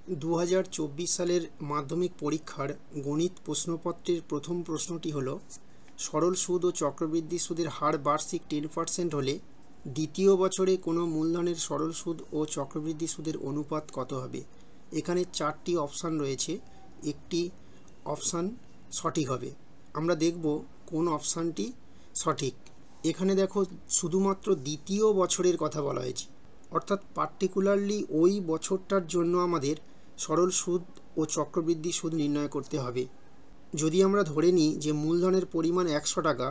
2024 সালের মাধ্যমিক পরীক্ষার গণিত প্রশ্নপত্রের প্রথম প্রশ্নটি হল সরল সুদ ও চক্রবৃদ্ধি সুদের হার বার্ষিক 10% হলে দ্বিতীয় বছরে কোনো মূলধনের সরল সুদ ও চক্রবৃদ্ধি সুদের অনুপাত কত হবে। এখানে 4টি অপশান রয়েছে, একটি অপশান সঠিক হবে। আমরা দেখব কোন অপশানটি সঠিক। এখানে দেখো শুধুমাত্র দ্বিতীয় বছরের কথা বলা হয়েছে, অর্থাৎ পার্টিকুলারলি ওই বছরটার জন্য আমাদের সরল সুদ ও চক্রবৃদ্ধি সুদ নির্ণয় করতে হবে। যদি আমরা ধরে নিই যে মূলধনের পরিমাণ 100 টাকা,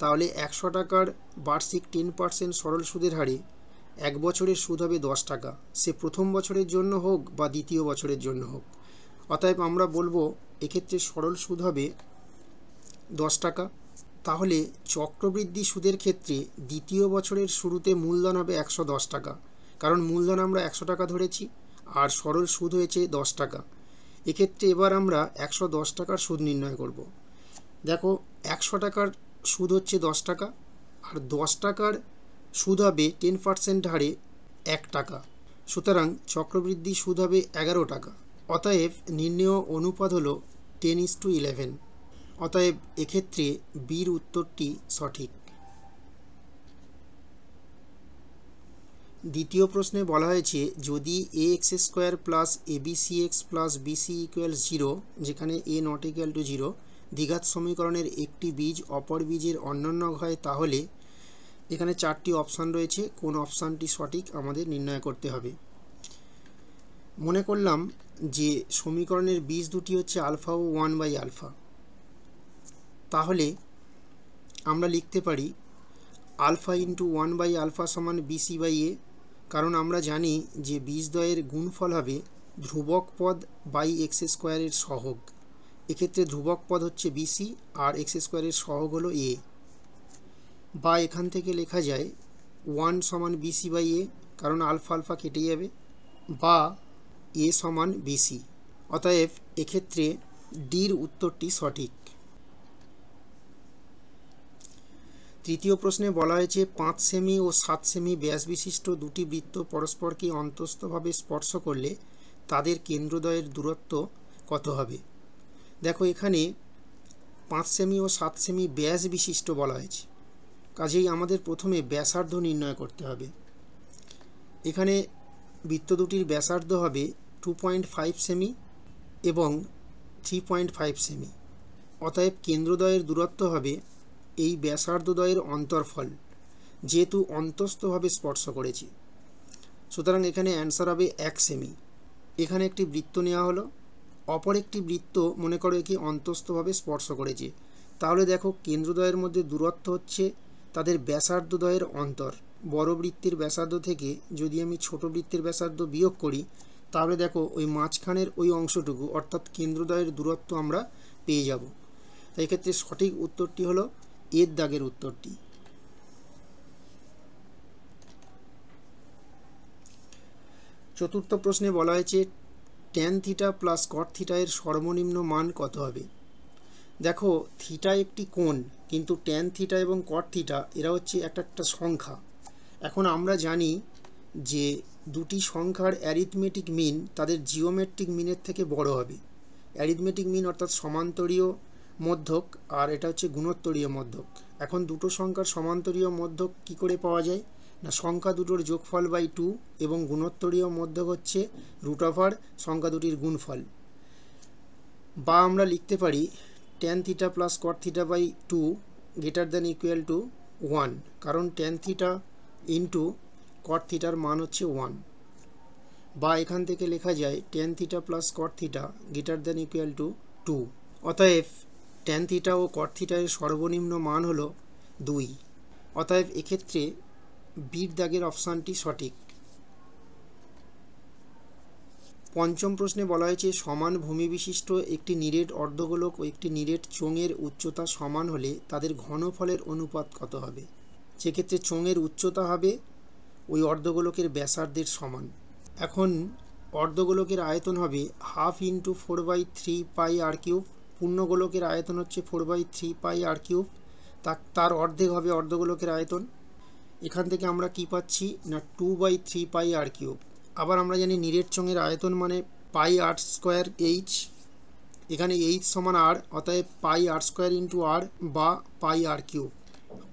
তাহলে 100 টাকার বার্ষিক 10% সরল সুদের হারে এক বছরের সুদ হবে 10 টাকা, সে প্রথম বছরের জন্য হোক বা দ্বিতীয় বছরের জন্য হোক। অতএব আমরা বলবো এক্ষেত্রে সরল সুদ হবে 10 টাকা। তাহলে চক্রবৃদ্ধি সুদের ক্ষেত্রে দ্বিতীয় বছরের শুরুতে মূলধন হবে 110 টাকা, কারণ মূলধন আমরা 100 টাকা ধরেছি আর সরল সুদ হয়েছে 10 টাকা। এক্ষেত্রে এবার আমরা 110 টাকার সুদ নির্ণয় করব। দেখো 100 টাকার সুদ হচ্ছে 10 টাকা, আর 10 টাকার সুদ হবে 10% হারে 1 টাকা, সুতরাং চক্রবৃদ্ধি সুদ হবে 11 টাকা। অতএব নির্ণেয় অনুপাত হলো 10:11। অতএব এক্ষেত্রে বির উত্তরটি সঠিক। দ্বিতীয় প্রশ্নে বলা হয়েছে যদি ax² plus abcx plus bc = 0, যেখানে a ≠ 0 দ্বিঘাত সমীকরণের একটি বীজ অপর বীজের অন্যান্য হয়, তাহলে এখানে 4টি অপশান রয়েছে, কোন অপশানটি সঠিক আমাদের নির্ণয় করতে হবে। মনে করলাম যে সমীকরণের বীজ দুটি হচ্ছে আলফা ও 1/α, তাহলে আমরা লিখতে পারি আলফা ইন্টু 1/α সমান bc/a, কারণ আমরা জানি যে বীজদ্বয়ের গুণফল হবে ধ্রুবক পদ বাই x² এর সহগ। এক্ষেত্রে ধ্রুবক পদ হচ্ছে bc আর x² এর সহগ হলো a, বা এখান থেকে লেখা যায় 1 সমান bc/a, কারণ আলফা আলফা কেটে যাবে, বা a সমান bc। অতএব এক্ষেত্রে ডির উত্তরটি সঠিক। তৃতীয় প্রশ্নে বলা হয়েছে 5 সেমি ও 7 সেমি ব্যাস বিশিষ্ট দুটি বৃত্ত পরস্পরকে অন্তস্থভাবে স্পর্শ করলে তাদের কেন্দ্রদ্বয়ের দূরত্ব কত হবে। দেখো এখানে 5 সেমি ও 7 সেমি ব্যাস বিশিষ্ট বলা হয়েছে, কাজেই আমাদের প্রথমে ব্যাসার্ধ নির্ণয় করতে হবে। এখানে বৃত্ত দুটির ব্যাসার্ধ হবে 2.5 সেমি এবং 3.5 সেমি। অতএব কেন্দ্রদ্বয়ের দূরত্ব হবে এই ব্যাসার্ধদ্বয়ের অন্তর্ফল, যেহেতু অন্তস্থভাবে স্পর্শ করেছি, সুতরাং এখানে অ্যান্সার হবে 1 সেমি। এখানে একটি বৃত্ত নেওয়া হলো, অপর একটি বৃত্ত মনে করো একে অন্তস্থভাবে স্পর্শ করেছে, তাহলে দেখো কেন্দ্রদ্বয়ের মধ্যে দূরত্ব হচ্ছে তাদের ব্যাসার্ধদ্বয়ের অন্তর। বড় বৃত্তের ব্যাসার্ধ থেকে যদি আমি ছোট বৃত্তের ব্যাসার্ধ বিয়োগ করি, তাহলে দেখো ওই মাঝখানের ওই অংশটুকু অর্থাৎ কেন্দ্রদ্বয়ের দূরত্ব আমরা পেয়ে যাব। তাই এক্ষেত্রে সঠিক উত্তরটি হলো এর দাগের উত্তরটি। চতুর্থ প্রশ্নে বলা হয়েছে tan theta plus cot theta এর সর্বনিম্ন মান কত হবে। দেখো থিটা একটি কোণ, কিন্তু tan থিটা এবং cot থিটা এরা হচ্ছে একটা সংখ্যা। এখন আমরা জানি যে দুটি সংখ্যার অ্যারিথমেটিক মিন তাদের জিওমেট্রিক মিনের থেকে বড় হবে। অ্যারিথমেটিক মিন অর্থাৎ সমান্তরীয় মধ্যক, আর এটা হচ্ছে গুণোত্তরীয় মধ্যক। এখন দুটো সংখ্যার সমান্তরীয় মধ্যক কি করে পাওয়া যায় না, সংখ্যা দুটোর যোগফল বাই 2 এবং গুণোত্তরীয় মধ্যক হচ্ছে √ সংখ্যা দুটির গুণফল। বা আমরা লিখতে পারি tan theta plus cot theta by 2 > 1, কারণ tan থিটা ইন্টু cot থিটার মান হচ্ছে 1। বা এখান থেকে লেখা যায় tan theta plus cot theta > 2। অতএব tan থিটা ও cot থিটা এর সর্বনিম্ন মান হলো 2। অতএব এক্ষেত্রে বির দাগের অপশানটি সঠিক। পঞ্চম প্রশ্নে বলা হয়েছে সমান ভূমি বিশিষ্ট একটি নিরেট অর্ধগোলক ও একটি নিরেট চোঙের উচ্চতা সমান হলে তাদের ঘনফলের অনুপাত কত হবে। সেক্ষেত্রে চোঙের উচ্চতা হবে ওই অর্ধগোলকের ব্যাসার্ধের সমান। এখন অর্ধগোলকের আয়তন হবে 1/2 × 4/3πr³, পূর্ণগোলকের আয়তন হচ্ছে 4/3πr³, তার অর্ধেক হবে অর্ধগোলকের আয়তন। এখান থেকে আমরা কি পাচ্ছি না 2/3πr³। আবার আমরা জানি নিরেট চোঙের আয়তন মানে পাই আর স্কোয়ার এইচ, এখানে এইচ সমান আর, অতএব পাই আর স্কোয়ার ইন্টু আর বা পাই আর কিউব।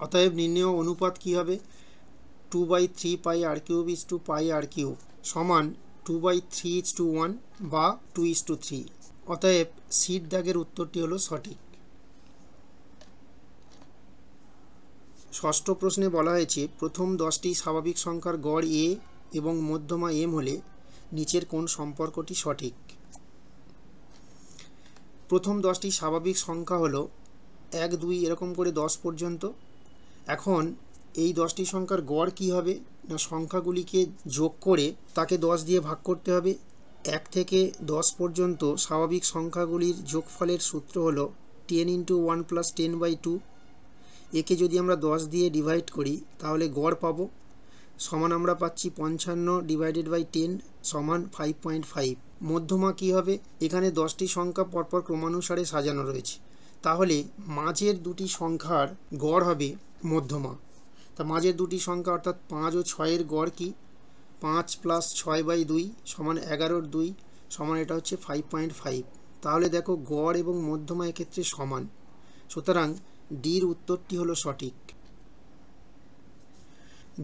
অতএব নির্ণেয় অনুপাত কী হবে? 2/3 pi r cube is two pi r cube সমান 2/3:1 বা 2:3। অতএব সির দাগের উত্তরটি হলো সঠিক। ষষ্ঠ প্রশ্নে বলা হয়েছে প্রথম 10টি স্বাভাবিক সংখ্যার গড় এ এবং মধ্যমা এম হলে নিচের কোন সম্পর্কটি সঠিক? প্রথম 10টি স্বাভাবিক সংখ্যা হলো 1, 2 এরকম করে 10 পর্যন্ত। এখন এই 10টি সংখ্যার গড় কি হবে না, সংখ্যাগুলিকে যোগ করে তাকে 10 দিয়ে ভাগ করতে হবে। 1 থেকে 10 পর্যন্ত স্বাভাবিক সংখ্যাগুলির যোগফলের সূত্র হলো 10 × 1 + 10/2। একে যদি আমরা 10 দিয়ে ডিভাইড করি তাহলে গড় পাবো, সমান আমরা পাচ্ছি 55/10 সমান 5.5। মধ্যমা কি হবে? এখানে 10টি সংখ্যা পরপর ক্রমানুসারে সাজানো রয়েছে, তাহলে মাঝের দুটি সংখ্যার গড় হবে মধ্যমা। তা মাঝের দুটি সংখ্যা অর্থাৎ 5 ও 6-এর গড় কি? 5 + 6/2 সমান 11/2 সমান এটা হচ্ছে 5.5। তাহলে দেখো গড় এবং মধ্যমা এক্ষেত্রে সমান, সুতরাং ডির উত্তরটি হলো সঠিক।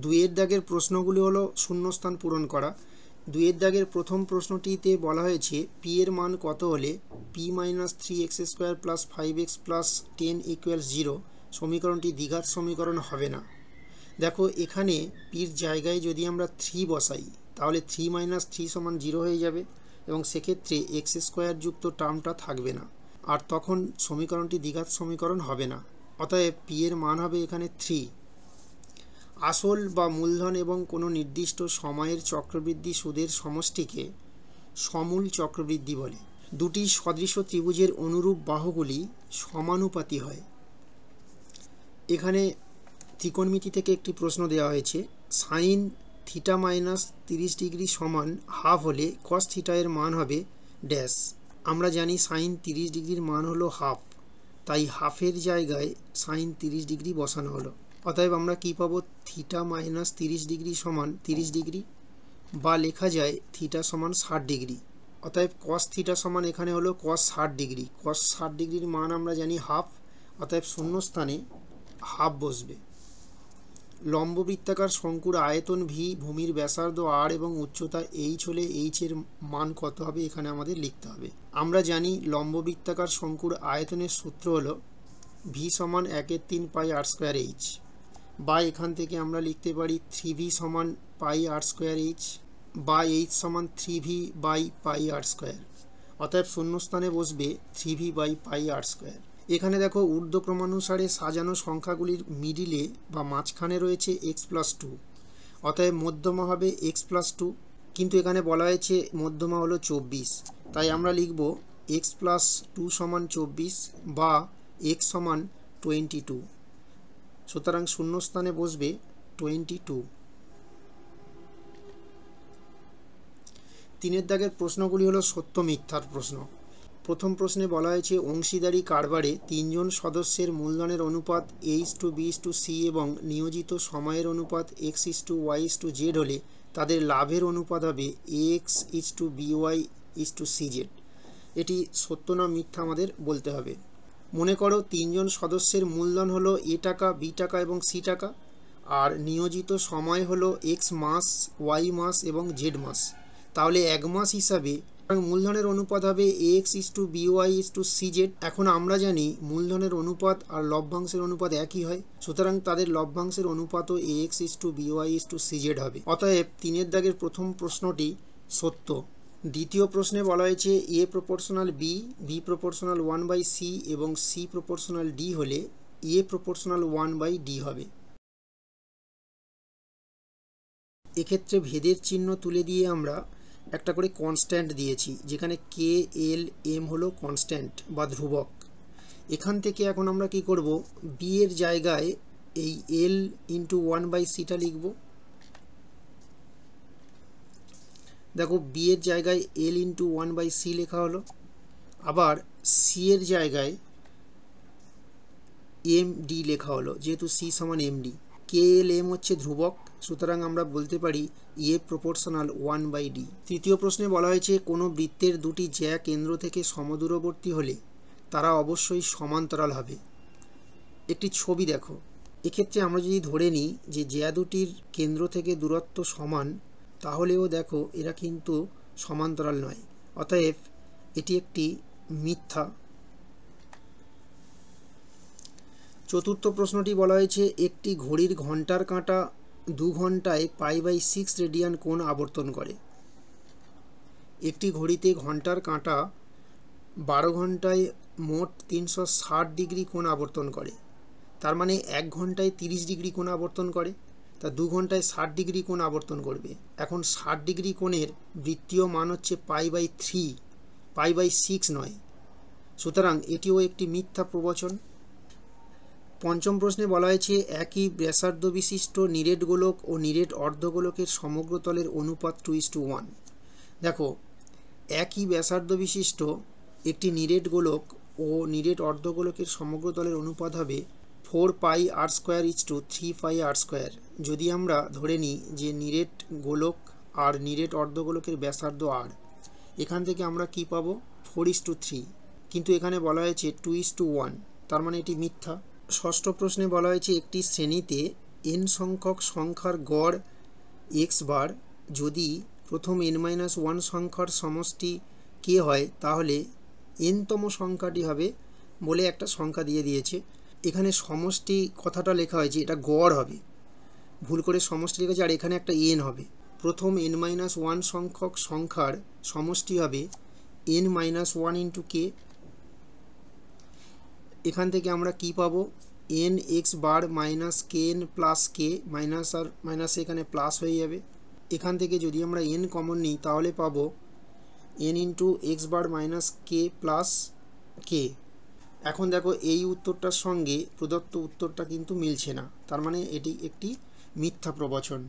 2-এর দাগের প্রশ্নগুলি হলো শূন্যস্থান পূরণ করা। 2-এর দাগের প্রথম প্রশ্নটিতে বলা হয়েছে পি এর মান কত হলে p - 3x² + 5x + 10 = 0 সমীকরণটি দ্বিঘাত সমীকরণ হবে না। দেখো এখানে পির জায়গায় যদি আমরা 3 বসাই তাহলে 3 - 3 = 0 হয়ে যাবে এবং সেক্ষেত্রে x² যুক্ত টার্মটা থাকবে না, আর তখন সমীকরণটি দ্বিঘাত সমীকরণ হবে না। অতএব পি এর মান হবে এখানে 3। আসল বা মূলধন এবং কোনো নির্দিষ্ট সময়ের চক্রবৃদ্ধি সুদের সমষ্টিকে সমূল চক্রবৃদ্ধি বলে। দুটি সদৃশ ত্রিভুজের অনুরূপ বাহুগুলি সমানুপাতী হয়। এখানে ত্রিকোণমিতি থেকে একটি প্রশ্ন দেওয়া হয়েছে, সাইন থিটা - 30 ডিগ্রি সমান হাফ হলে কস থিটা এর মান হবে ড্যাশ। আমরা জানি সাইন 30 ডিগ্রির মান হলো হাফ, তাই হাফের জায়গায় সাইন 30 ডিগ্রি বসানো হলো। অতএব আমরা কি পাবো? থিটা - 30 ডিগ্রি সমান 30 ডিগ্রি, বা লেখা যায় থিটা সমান 60 ডিগ্রি। অতএব কস থিটা সমান এখানে হলো কস 60 ডিগ্রি। কস 60 ডিগ্রির মান আমরা জানি হাফ, অতএব শূন্যস্থানে হাফ বসবে। লম্ব বৃত্তাকার শঙ্কুর আয়তন ভি, ভূমির ব্যাসার্ধ আর এবং উচ্চতা এইচ হলে এইচ এর মান কত হবে এখানে আমাদের লিখতে হবে। আমরা জানি লম্ব বৃত্তাকার শঙ্কুর আয়তনের সূত্র হলো ভি সমান 1/3 পাই আর স্কোয়ার এইচ, বা এখান থেকে আমরা লিখতে পারি 3v সমান পাই আর স্কোয়ার এইচ, বা এইচ সমান 3v by pi R square. অতএব শূন্যস্থানে বসবে 3v by pi R square. এখানে দেখো ঊর্ধ্বক্রমানুসারে সাজানো সংখ্যাগুলির মিডিলে বা মাঝখানে রয়েছে x+2, অতএব মধ্যমা হবে x+2, কিন্তু এখানে বলা হয়েছে মধ্যমা হলো 24, তাই আমরা লিখব x+2 সমান 24 বা x সমান 22। সুতরাং শূন্যস্থানে বসবে 22। 3-এর দাগের প্রশ্নগুলি হলো সত্য মিথ্যার প্রশ্ন। প্রথম প্রশ্নে বলা হয়েছে অংশীদারি কারবারে 3 জন সদস্যের মূলধনের অনুপাত a:b:c এবং নিয়োজিত সময়ের অনুপাত x:y:z হলে তাদের লাভের অনুপাত হবে ax:by:cz। এটি সত্য না মিথ্যা আমাদের বলতে হবে। মনে করো 3 জন সদস্যের মূলধন হলো a টাকা, b টাকা এবং c টাকা, আর নিয়োজিত সময় হলো x মাস, y মাস এবং z মাস। তাহলে 1 মাস হিসাবে মূলধনের অনুপাত হবে ax:by:cz। এখন আমরা জানি মূলধনের অনুপাত আর লভ্যাংশের অনুপাত একই হয়, সুতরাং তাদের লভ্যাংশের অনুপাতও ax:by:cz হবে। অতএব 3-এর দাগের প্রথম প্রশ্নটি সত্য। দ্বিতীয় প্রশ্নে বলা হয়েছে a proportional b, b proportional 1/c এবং c প্রপোর্শনাল d হলে a প্রপোর্শনাল 1/d হবে। এক্ষেত্রে ভেদের চিহ্ন তুলে দিয়ে আমরা একটা করে কনস্ট্যান্ট দিয়েছি, যেখানে k, l, m হলো কনস্ট্যান্ট বা ধ্রুবক। এখান থেকে এখন আমরা কি করব, b এর জায়গায় এই l × 1/cটা লিখব। দেখো b এর জায়গায় l × 1/c লেখা হলো, আবার c এর জায়গায় md লেখা হলো, যেহেতু c সমান md। k KLM হচ্ছে ধ্রুবক, সুতরাং আমরা বলতে পারি A প্রপোর্শনাল 1/d। তৃতীয় প্রশ্নে বলা হয়েছে কোনো বৃত্তের দুটি জ্যা কেন্দ্র থেকে সমদূরবর্তী হলে তারা অবশ্যই সমান্তরাল হবে। একটি ছবি দেখো, এক্ষেত্রে আমরা যদি ধরে নিই যে জ্যা দুটির কেন্দ্র থেকে দূরত্ব সমান, তাহলেও দেখো এরা কিন্তু সমান্তরাল নয়, অতএব এটি একটি মিথ্যা। চতুর্থ প্রশ্নটি বলা হয়েছে একটি ঘড়ির ঘন্টার কাঁটা 2 ঘন্টায় π/6 রেডিয়ান কোণ আবর্তন করে। একটি ঘড়িতে ঘন্টার কাঁটা 12 ঘন্টায় মোট 360 ডিগ্রি কোণ আবর্তন করে, তার মানে 1 ঘন্টায় 30 ডিগ্রি কোণ আবর্তন করে, তা 2 ঘন্টায় 60 ডিগ্রি কোণ আবর্তন করবে। এখন 60 ডিগ্রি কোণের বৃত্তীয় মান হচ্ছে π/3, π/6 নয়, সুতরাং এটিও একটি মিথ্যা প্রবচন। পঞ্চম প্রশ্নে বলা হয়েছে একই ব্যাসার্ধ বিশিষ্ট নিরেট গোলক ও নিরেট অর্ধগোলকের সমগ্র তলের অনুপাত 2:1। দেখো, একই ব্যাসার্ধ বিশিষ্ট একটি নিরেট গোলক ও নিরেট অর্ধগোলকের সমগ্র তলের অনুপাত হবে 4πr²3πr²। যদি আমরা ধরে নিই যে নিরেট গোলক আর নিরেট অর্ধগোলকের ব্যাসার্ধ r, এখান থেকে আমরা কি পাবো 4:3, কিন্তু এখানে বলা হয়েছে 2:1, তার মানে এটি মিথ্যা। ষষ্ঠ প্রশ্নে বলা হয়েছে একটি শ্রেণীতে n সংখ্যক সংখ্যার গড় x বার যদি প্রথম n-1 সংখ্যার সমষ্টি k হয়, তাহলে nতম সংখ্যাটি হবে বলে একটা সংখ্যা দিয়ে দিয়েছে। এখানে সমষ্টি কথাটা লেখা হয়েছে, এটা গড় হবে, ভুল করে সমষ্টি লেখেছে, আর এখানে একটা n হবে। প্রথম n-1 সংখ্যক সংখ্যার সমষ্টি হবে n-1 × k। এখান থেকে আমরা কি পাবো nx বার minus kn plus k, minus আর মাইনাস এখানে প্লাস হয়ে যাবে। এখান থেকে যদি আমরা n কমন নিই তাহলে পাবো n × x bar minus k plus k। এখন দেখো এই উত্তরটার সঙ্গে প্রদত্ত উত্তরটা কিন্তু মিলছে না, তার মানে এটি একটি মিথ্যা প্রবচন।